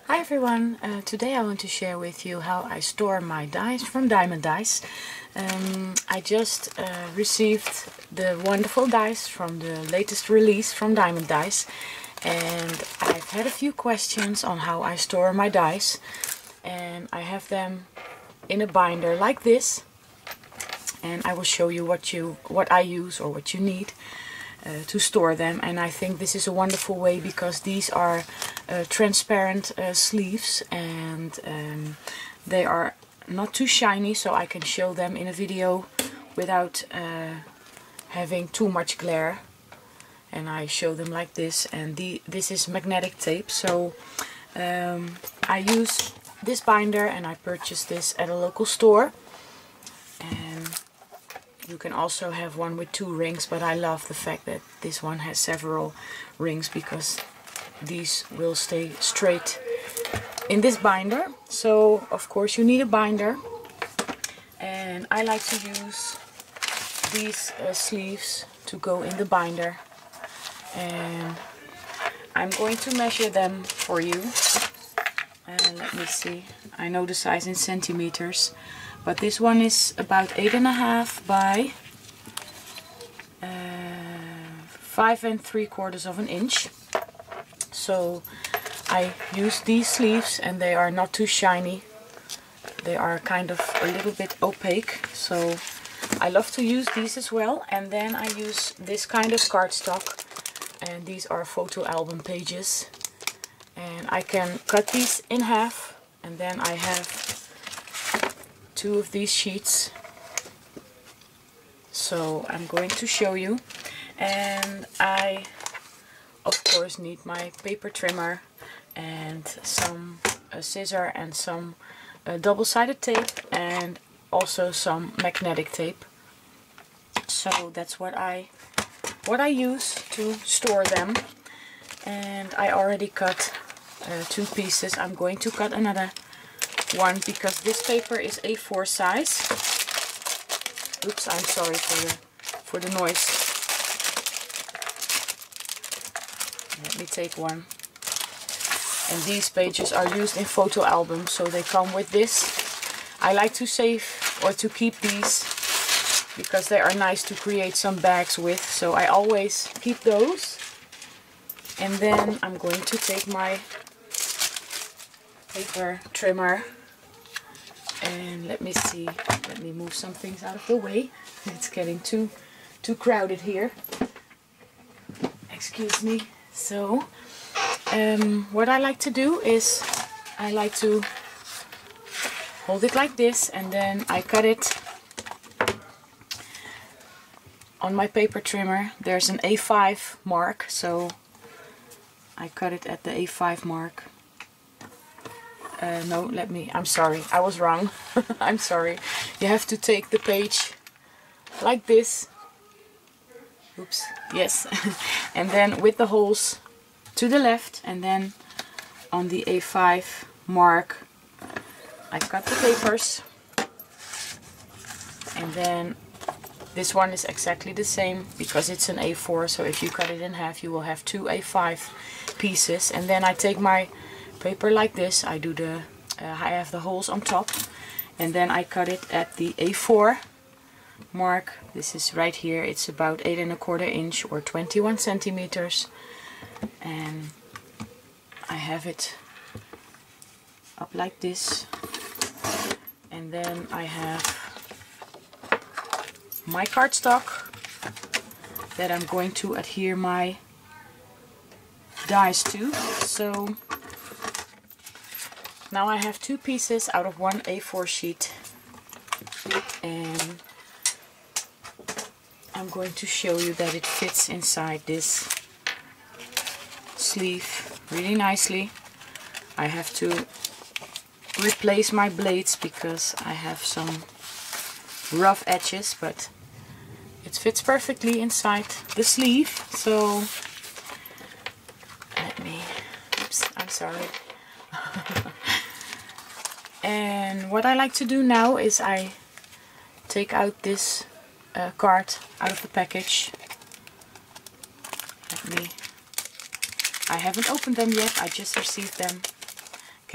Hi everyone, today I want to share with you how I store my dies from Diemond Dies. I just received the wonderful dies from the latest release from Diemond Dies, and I've had a few questions on how I store my dies, and I have them in a binder like this, and I will show you what I use or what you need to store them. And I think this is a wonderful way because these are transparent sleeves, and they are not too shiny, so I can show them in a video without having too much glare. And I show them like this, and this is magnetic tape, so I use this binder, and I purchased this at a local store. And you can also have one with 2 rings, but I love the fact that this one has several rings because these will stay straight in this binder. So of course you need a binder, and I like to use these sleeves to go in the binder, and I'm going to measure them for you. Let me see, I know the size in centimeters, but this one is about 8.5 by 5 3/4 inch. So I use these sleeves, and they are not too shiny. They are kind of a little bit opaque, so I love to use these as well. And then I use this kind of cardstock, and these are photo album pages. And I can cut these in half, and then I have 2 of these sheets. So I'm going to show you, and I of course need my paper trimmer and some scissor and some double-sided tape, and also some magnetic tape. So that's what I use to store them. And I already cut 2 pieces. I'm going to cut another one because this paper is A4 size. Oops, I'm sorry for the noise. Let me take one. And these pages are used in photo albums, so they come with this. I like to save or to keep these because they are nice to create some bags with, so I always keep those. And then I'm going to take my paper trimmer, and let me see, let me move some things out of the way. It's getting too crowded here. Excuse me. So what I like to do is I like to hold it like this, and then I cut it on my paper trimmer. There's an A5 mark, so I cut it at the A5 mark. No, I'm sorry, I was wrong. I'm sorry. You have to take the page like this. Oops, yes. And then with the holes to the left, and then on the A5 mark I cut the papers. And then this one is exactly the same because it's an A4, so if you cut it in half you will have 2 A5 pieces. And then I take my paper like this. I have the holes on top, and then I cut it at the A4 mark. This is right here. It's about 8.25 inch or 21 centimeters, and I have it up like this. And then I have my cardstock that I'm going to adhere my dies to. So now I have 2 pieces out of 1 A4 sheet, and I'm going to show you that it fits inside this sleeve really nicely. I have to replace my blades because I have some rough edges, but it fits perfectly inside the sleeve. So oops, I'm sorry. And what I like to do now is I take out this card out of the package. I haven't opened them yet, I just received them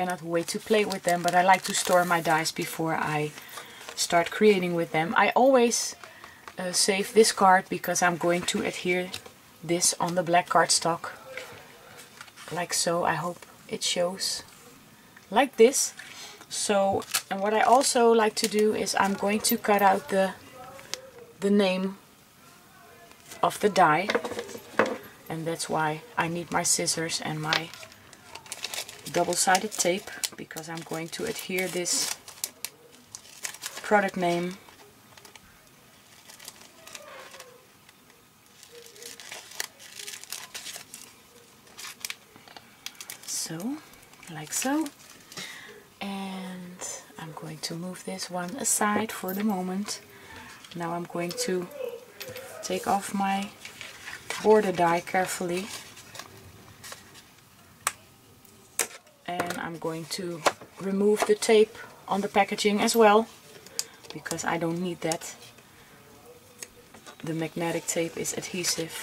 cannot wait to play with them, but I like to store my dies before I start creating with them. I always save this card because I'm going to adhere this on the black cardstock, like so. I hope it shows like this. So, and what I also like to do is I'm going to cut out the name of the die, and that's why I need my scissors and my double-sided tape, because I'm going to adhere this product name so, like so. And I'm going to move this one aside for the moment. Now I'm going to take off my border die carefully, and I'm going to remove the tape on the packaging as well, because I don't need that. The magnetic tape is adhesive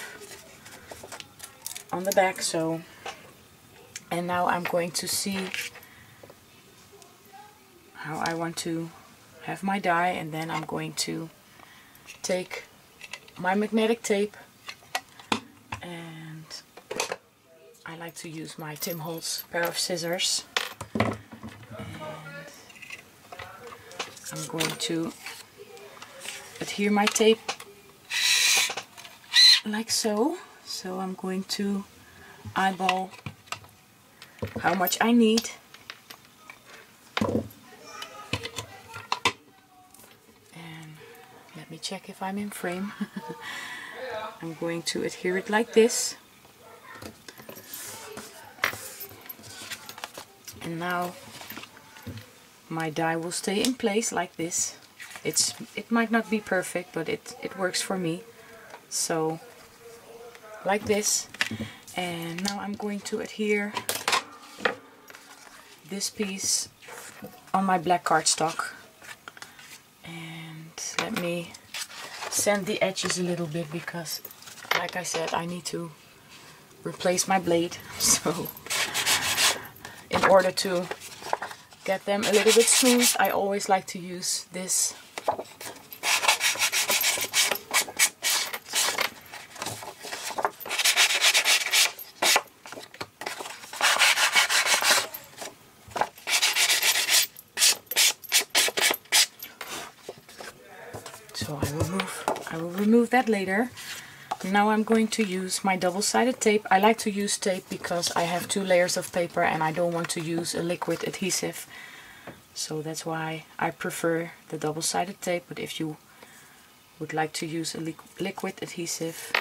on the back. So, and now I'm going to see how I want to have my die, and then I'm going to take my magnetic tape, and I like to use my Tim Holtz pair of scissors, and I'm going to adhere my tape like so. So I'm going to eyeball how much I need. Let me check if I'm in frame. I'm going to adhere it like this. And now my die will stay in place like this. It might not be perfect, but it works for me. So, like this. And now I'm going to adhere this piece on my black cardstock. And let me sand the edges a little bit, because like I said, I need to replace my blade. So in order to get them a little bit smooth, I always like to use this so I will remove that later. Now I'm going to use my double-sided tape. I like to use tape because I have 2 layers of paper and I don't want to use a liquid adhesive. So that's why I prefer the double-sided tape. But if you would like to use a liquid adhesive,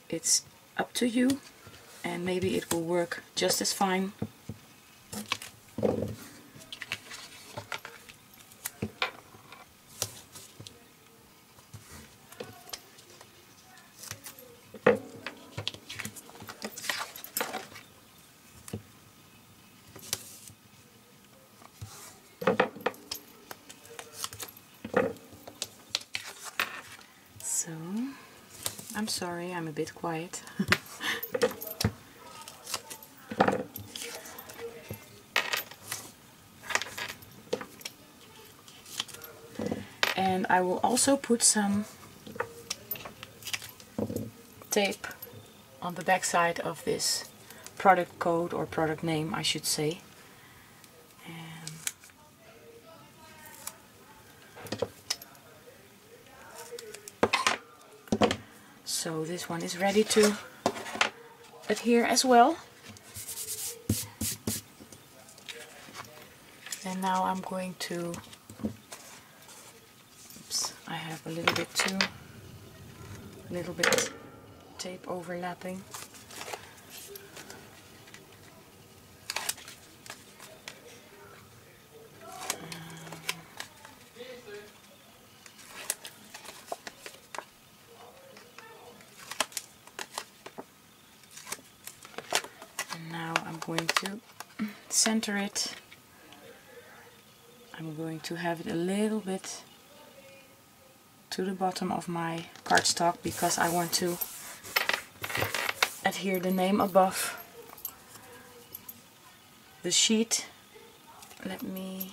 it's up to you, and maybe it will work just as fine. So, I'm sorry, I'm a bit quiet. And I will also put some tape on the back side of this product code, or product name I should say. So this one is ready to adhere as well. And now I'm going to, oops, I have a little bit tape overlapping. Now I'm going to center it. I'm going to have it a little bit to the bottom of my cardstock, because I want to adhere the name above the sheet. Let me...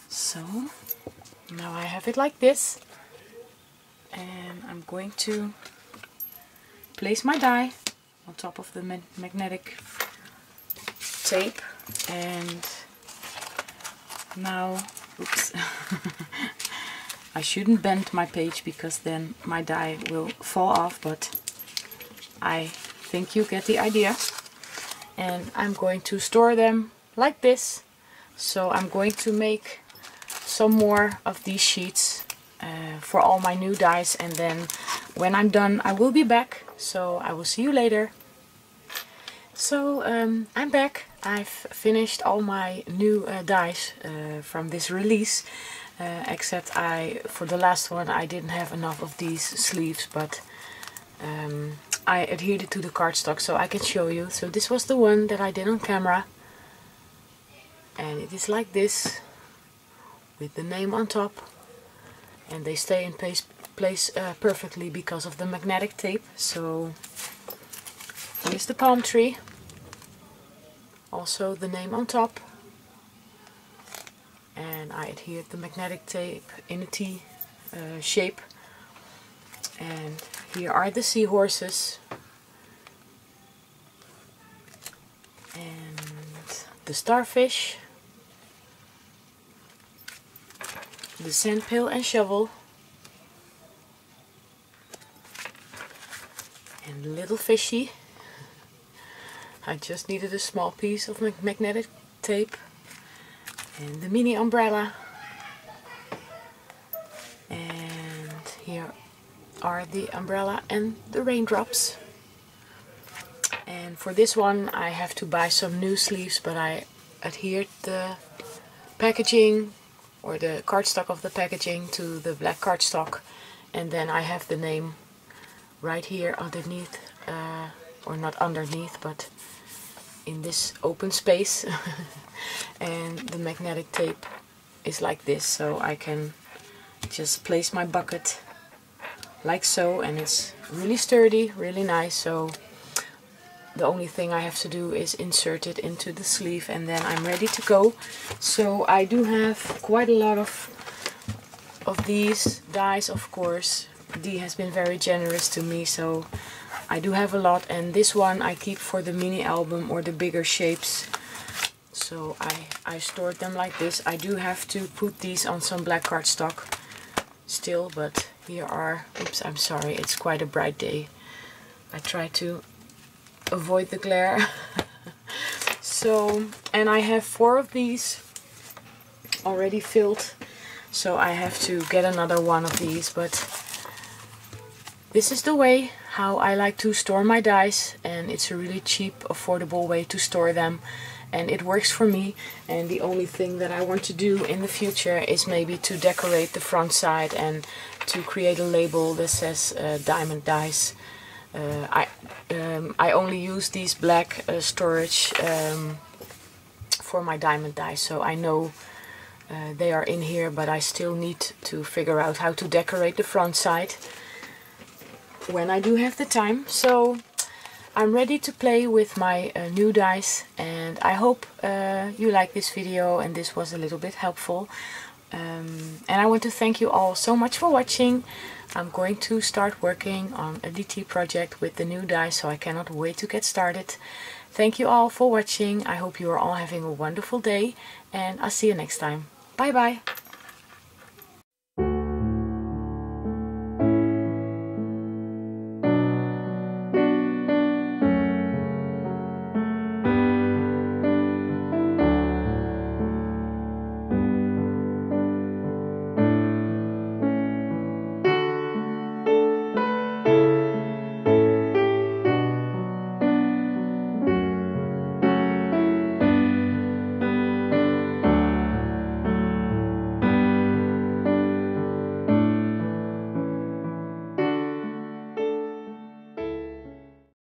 So, now I have it like this. And I'm going to place my die on top of the magnetic tape. And now, oops, I shouldn't bend my page because then my die will fall off, but I think you get the idea. And I'm going to store them like this. So I'm going to make some more of these sheets for all my new dies, and then when I'm done I will be back, so I will see you later. So I'm back. I've finished all my new dies from this release, except for the last one I didn't have enough of these sleeves, but I adhered it to the cardstock so I can show you. So this was the one that I did on camera, and it is like this with the name on top, and they stay in place perfectly because of the magnetic tape. So here's the palm tree, also the name on top, and I adhered the magnetic tape in a T shape. And here are the seahorses and the starfish, the sand pail and shovel, and the little fishy. I just needed a small piece of magnetic tape, and the mini umbrella, and here are the umbrella and the raindrops. And for this one I have to buy some new sleeves, but I adhered the packaging or the cardstock of the packaging to the black cardstock, and then I have the name right here underneath, or not underneath, but in this open space. And the magnetic tape is like this, so I can just place my bucket like so, and it's really sturdy, really nice. So the only thing I have to do is insert it into the sleeve, and then I'm ready to go. So I do have quite a lot of these dies, of course. Dee has been very generous to me, so I do have a lot, and this one I keep for the mini album or the bigger shapes. So I stored them like this. I do have to put these on some black cardstock still, but here are, oops, I'm sorry, it's quite a bright day. I try to avoid the glare. So, and I have 4 of these already filled, so I have to get another one of these, but this is the way how I like to store my dies, and it's a really cheap, affordable way to store them, and it works for me. And the only thing that I want to do in the future is maybe to decorate the front side and to create a label that says Diemond Dies. I only use these black storage for my Diemond Dies, so I know they are in here, but I still need to figure out how to decorate the front side when I do have the time. So I'm ready to play with my new dies, and I hope you like this video and this was a little bit helpful. And I want to thank you all so much for watching. I'm going to start working on a DT project with the new dies, so I cannot wait to get started. Thank you all for watching. I hope you are all having a wonderful day, and I'll see you next time. Bye bye!